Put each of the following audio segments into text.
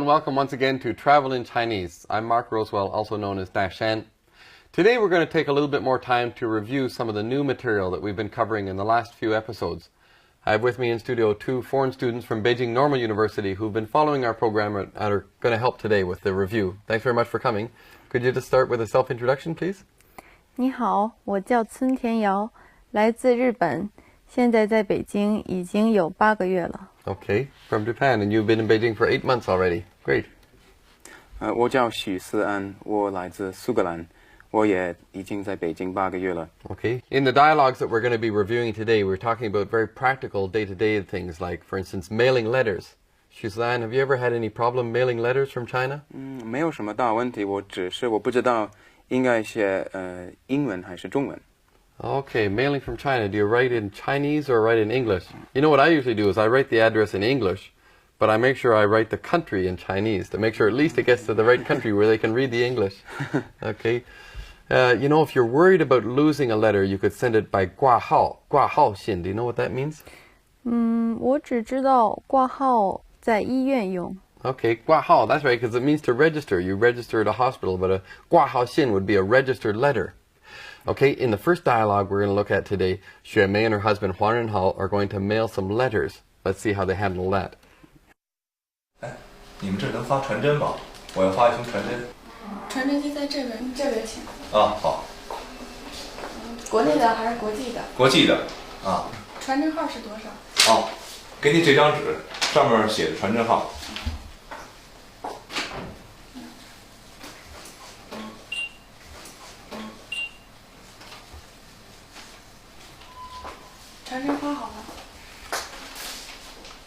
welcome once again to Travel in Chinese. I'm Mark Rosewell, also known as Dashan. Today we're going to take a little bit more time to review some of the new material that we've been covering in the last few episodes. I have with me in studio two foreign students from Beijing Normal University who've been following our program and are going to help today with the review. Thanks very much for coming. Could you just start with a self-introduction, please? 你好，我叫村田瑶，来自日本，现在在北京已经有8个月了。 Okay, from Japan, and you've been in Beijing for 8 months already. Great. 我叫许思安，我来自苏格兰，我也已经在北京8个月了。 Okay. In the dialogues that we're going to be reviewing today, we're talking about very practical day-to-day things like, for instance, mailing letters. Shuzan, have you ever had any problem mailing letters from China? 没有什么大问题，我不知道应该写英文还是中文。 Okay, mailing from China. Do you write in Chinese or write in English? You know what I usually do is I write the address in English, but I make sure I write the country in Chinese to make sure at least it gets to the right country where they can read the English. Okay. You know, if you're worried about losing a letter, you could send it by 挂号信. Do you know what that means? 我只知道挂号在医院用。 Okay, 挂号, that's right, because it means to register. You register at a hospital, but a 挂号信 would be a registered letter. Okay, in the first dialogue we're going to look at today, Xue Mei and her husband Huang Renhao are going to mail some letters. Let's see how they handle that. 哎，你们这能发传真吗？我要发一封传真。传真机在这边，这边请。啊，好。国内的还是国际的？国际的。啊。传真号是多少？哦，给你这张纸，上面写着传真号。 传真发好了。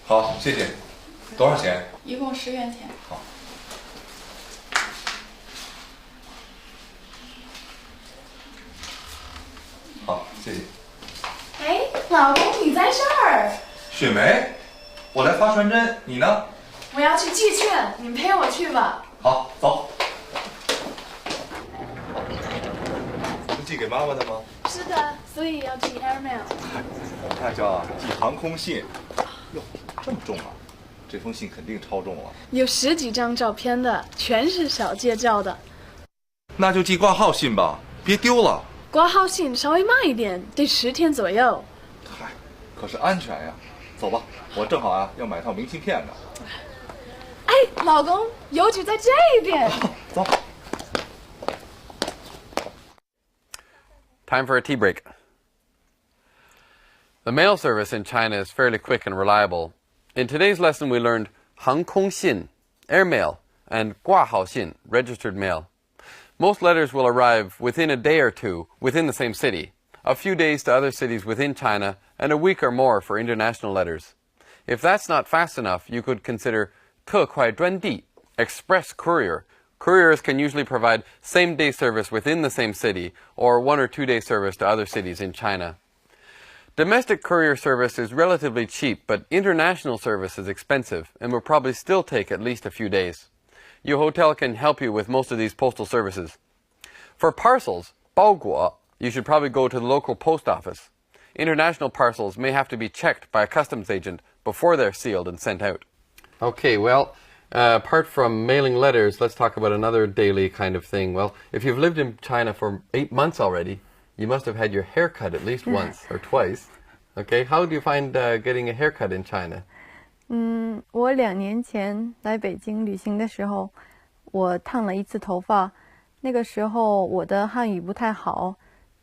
好，谢谢。多少钱？一共10元钱。好。好，谢谢。哎，老公，你在这儿？雪梅，我来发传真，你呢？我要去寄券，你陪我去吧。好，走。是寄给妈妈的吗？ 是的，所以要寄 airmail。那叫寄航空信。哟，这么重啊！这封信肯定超重了。有10几张照片的，全是小介绍的。那就寄挂号信吧，别丢了。挂号信稍微慢一点，得10天左右。嗨，可是安全呀。走吧，我正好啊要买套明信片呢。哎，老公，邮局在这边。走。 Time for a tea break. The mail service in China is fairly quick and reliable. In today's lesson we learned 航空信, airmail, and 挂号信, registered mail. Most letters will arrive within a day or two within the same city, a few days to other cities within China, and a week or more for international letters. If that's not fast enough, you could consider 特快专递, express courier. Couriers can usually provide same-day service within the same city or 1 or 2 day service to other cities in China. Domestic courier service is relatively cheap, but international service is expensive and will probably still take at least a few days. Your hotel can help you with most of these postal services. For parcels, 包裹, you should probably go to the local post office. International parcels may have to be checked by a customs agent before they're sealed and sent out. Okay, well, apart from mailing letters, let's talk about another daily kind of thing. Well, if you've lived in China for 8 months already, you must have had your hair cut at least once or twice. Okay, how do you find getting a haircut in China? 我2年前来北京旅行的时候，我烫了1次头发。那个时候我的汉语不太好，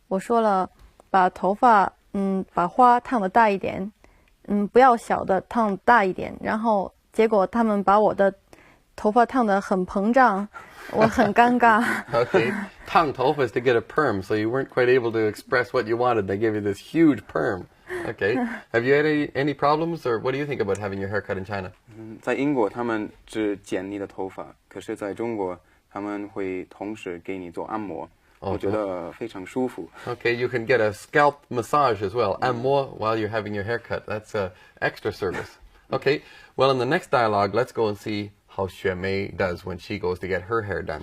我说了把头发把花烫得大一点，不要小的，烫大一点，然后。 结果他们把我的头发烫得很膨胀，我很尴尬。Okay, 烫头发 is to get a perm, so you weren't quite able to express what you wanted. They gave you this huge perm. Okay, have you had any problems, or what do you think about having your hair cut in China? 在英国他们只剪你的头发，可是在中国他们会同时给你做按摩，我觉得非常舒服。Okay, you can get a scalp massage as well, 按摩 while you're having your hair cut. That's extra service. Okay, well, in the next dialogue, let's go and see how Xue Mei does when she goes to get her hair done.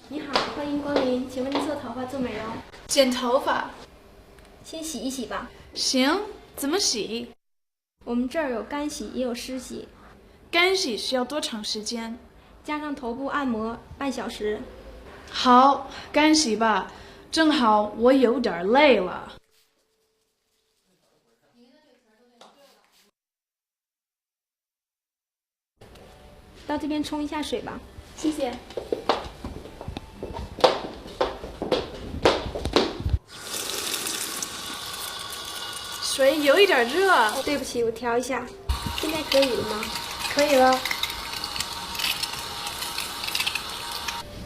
你好，欢迎光临，请问您做头发做美容？剪头发。先洗一洗吧。行，怎么洗？我们这儿有干洗，也有湿洗。干洗需要多长时间？加上头部按摩半小时。好，干洗吧，正好我有点累了。到这边冲一下水吧。谢谢。水有一点热。哦，对不起，我调一下。现在可以了吗？可以了。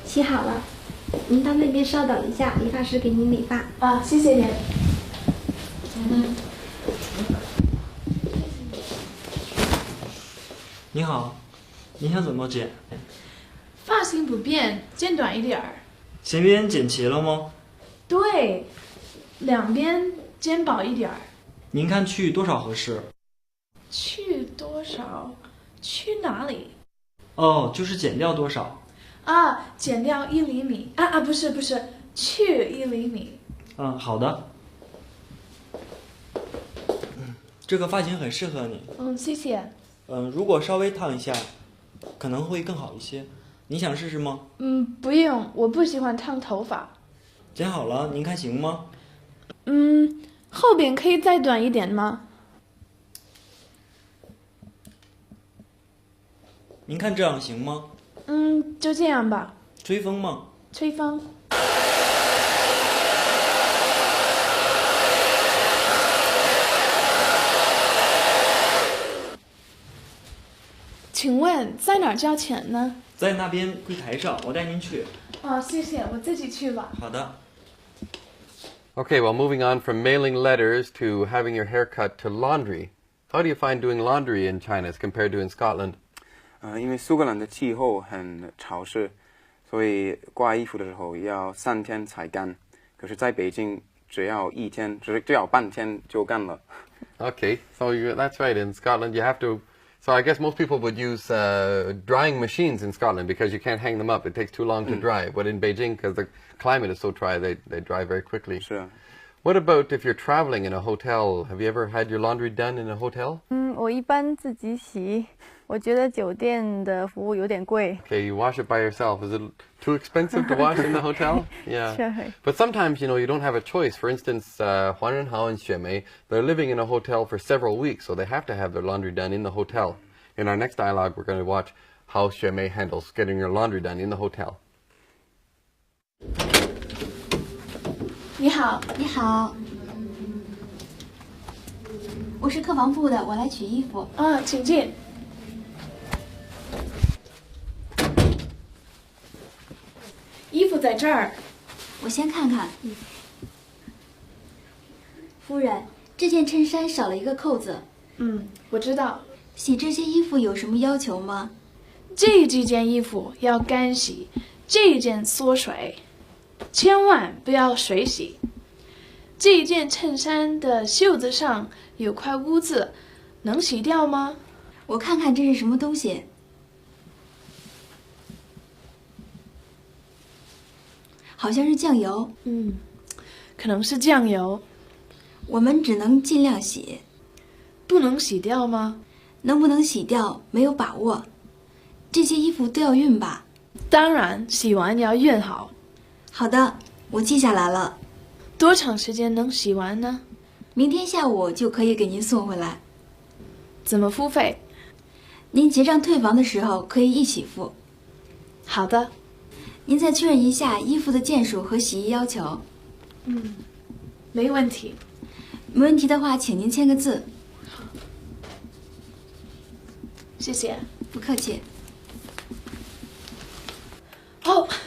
洗好了，您到那边稍等一下，理发师给您理发。啊，谢谢您。你好，你想怎么剪？发型不变，剪短一点儿。前边剪齐了吗？对，两边肩薄一点儿。您看去多少合适？去多少？去哪里？哦，就是剪掉多少。啊，减掉1厘米。不是，去1厘米。嗯，好的。这个发型很适合你。谢谢。如果稍微烫一下，可能会更好一些。你想试试吗？不用，我不喜欢烫头发。剪好了，您看行吗？后边可以再短一点吗？您看这样行吗？就这样吧。吹风吗？吹风。请问在哪儿交钱呢？在那边柜台上，我带您去。谢谢，我自己去吧。好的。Okay, well, moving on from mailing letters to having your hair cut to laundry. How do you find doing laundry in China as compared to in Scotland? 因为苏格兰的气候很潮湿，所以挂衣服的时候要3天才干。可是在北京只要1天，只要半天就干了。Okay, so that's right. In Scotland, you have to. So I guess most people would use drying machines in Scotland because you can't hang them up. It takes too long to dry. But in Beijing, because the climate is so dry, they dry very quickly. 是啊。What about if you're traveling in a hotel? Have you ever had your laundry done in a hotel? 我一般自己洗，我觉得酒店的服务有点贵。 Okay, you wash it by yourself. Is it too expensive to wash in the hotel? Yeah. Sure. But sometimes, you don't have a choice. For instance, Huan Renhao and Xue Mei, they're living in a hotel for several weeks, so they have to have their laundry done in the hotel. In our next dialogue, we're going to watch how Xue Mei handles getting your laundry done in the hotel. 你好。你好，我是客房部的，我来取衣服。请进。衣服在这儿。我先看看。夫人，这件衬衫少了一个扣子。我知道。洗这些衣服有什么要求吗？这几件衣服要干洗，这件缩水，千万不要水洗。这件衬衫的袖子上有块污渍，能洗掉吗？我看看这是什么东西。好像是酱油。可能是酱油。我们只能尽量洗。不能洗掉吗？能不能洗掉没有把握。这些衣服都要熨吧？当然，洗完要熨好。好的，我记下来了。多长时间能洗完呢？明天下午就可以给您送回来。怎么付费？您结账退房的时候可以一起付。好的。您再确认一下衣服的件数和洗衣要求。没问题。没问题的话，请您签个字。谢谢。不客气。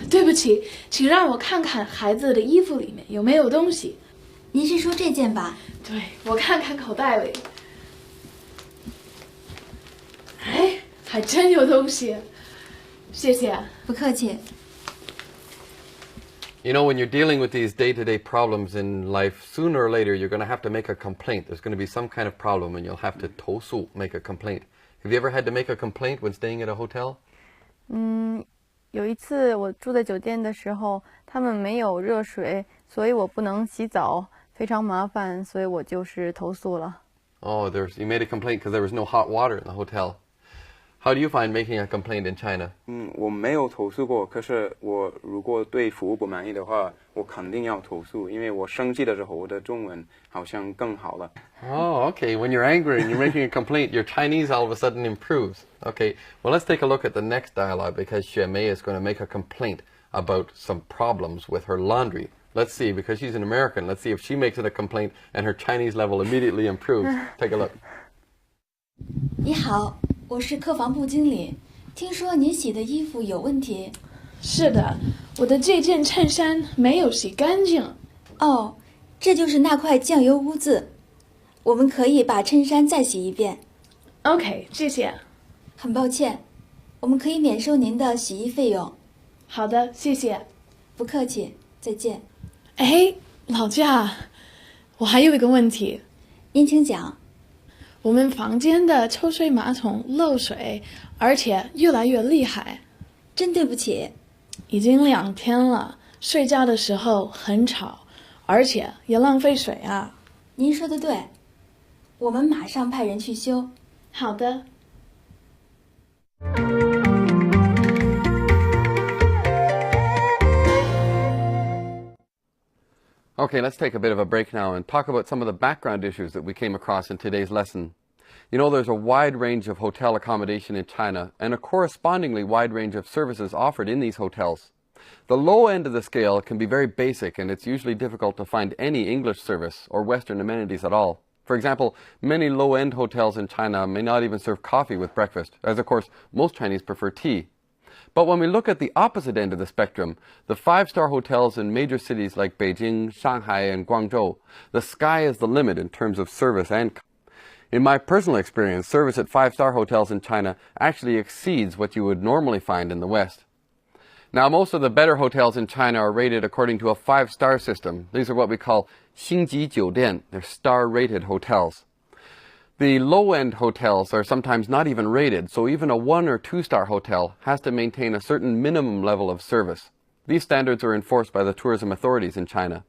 对不起，请让我看看孩子的衣服里面有没有东西。您是说这件吧？对，我看看口袋里。还真有东西。谢谢。不客气。When you're dealing with these day-to-day problems in life, sooner or later you're going to have to make a complaint. There's going to be some kind of problem and you'll have to 投诉, make a complaint. Have you ever had to make a complaint when staying at a hotel? 有一次我住在酒店的时候，他们没有热水，所以我不能洗澡，非常麻烦，所以我就是投诉了。Oh, you made a complaint because there was no hot water in the hotel. How do you find making a complaint in China? 我没有投诉过，可是我如果对服务不满意的话，我肯定要投诉，因为我生气的时候，我的中文好像更好了。Oh, okay. When you're angry and you're making a complaint, your Chinese all of a sudden improves. Okay, well, let's take a look at the next dialogue because Xue Mei is going to make a complaint about some problems with her laundry. Let's see, because she's an American, let's see if she makes it a complaint and her Chinese level immediately improves. Take a look. 你好，我是客房部经理，听说您洗的衣服有问题。是的，我的这件衬衫没有洗干净。哦，这就是那块酱油污渍。我们可以把衬衫再洗一遍。OK， 谢谢。很抱歉，我们可以免收您的洗衣费用。好的，谢谢。不客气，再见。哎，老驾，我还有一个问题。您请讲。我们房间的抽水马桶漏水，而且越来越厉害。真对不起。已经2天了，睡觉的时候很吵，而且也浪费水啊。您说的对，我们马上派人去修。好的。Okay, let's take a bit of a break now and talk about some of the background issues that we came across in today's lesson. You know, there's a wide range of hotel accommodation in China and a correspondingly wide range of services offered in these hotels. The low end of the scale can be very basic, and it's usually difficult to find any English service or Western amenities at all. For example, many low-end hotels in China may not even serve coffee with breakfast, as of course most Chinese prefer tea. But when we look at the opposite end of the spectrum, the 5-star hotels in major cities like Beijing, Shanghai, and Guangzhou, the sky is the limit in terms of service and in my personal experience, service at 5-star hotels in China actually exceeds what you would normally find in the West. Now, most of the better hotels in China are rated according to a 5-star system. These are what we call 星级酒店. They're star-rated hotels. The low-end hotels are sometimes not even rated, so even a 1- or 2-star hotel has to maintain a certain minimum level of service. These standards are enforced by the tourism authorities in China.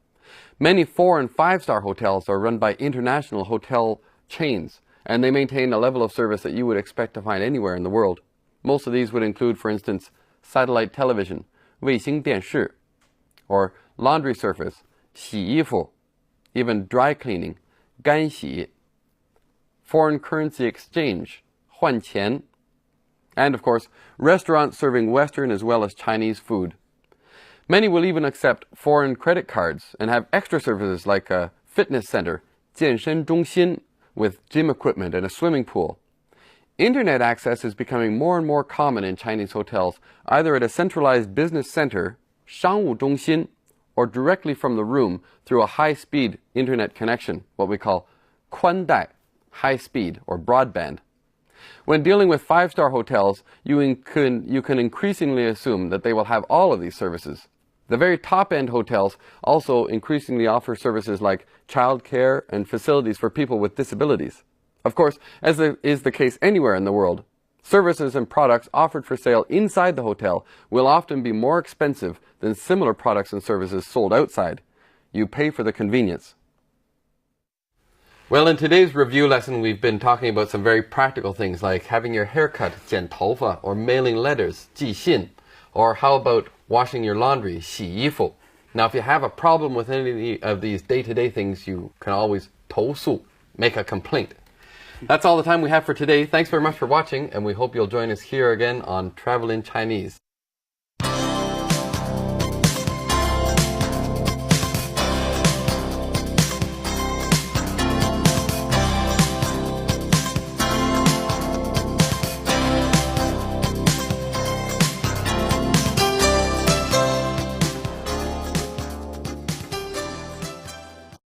Many 4- and 5-star hotels are run by international hotel chains, and they maintain a level of service that you would expect to find anywhere in the world. Most of these would include, for instance, satellite television, 卫星电视, or laundry service, 洗衣服, even dry cleaning, 干洗, foreign currency exchange, 换钱, and of course, restaurants serving Western as well as Chinese food. Many will even accept foreign credit cards and have extra services like a fitness center, 健身中心, with gym equipment and a swimming pool. Internet access is becoming more and more common in Chinese hotels, either at a centralized business center, 商务中心, or directly from the room through a high-speed internet connection, what we call 宽带, high-speed or broadband. When dealing with 5-star hotels, you can increasingly assume that they will have all of these services. The very top-end hotels also increasingly offer services like childcare and facilities for people with disabilities. Of course, as is the case anywhere in the world, services and products offered for sale inside the hotel will often be more expensive than similar products and services sold outside. You pay for the convenience. Well, in today's review lesson, we've been talking about some very practical things like having your hair cut, 剪头发, or mailing letters, 寄信, or how about washing your laundry, 洗衣服. Now, if you have a problem with any of these day-to-day things, you can always 投诉, make a complaint. That's all the time we have for today. Thanks very much for watching, and we hope you'll join us here again on Travel in Chinese.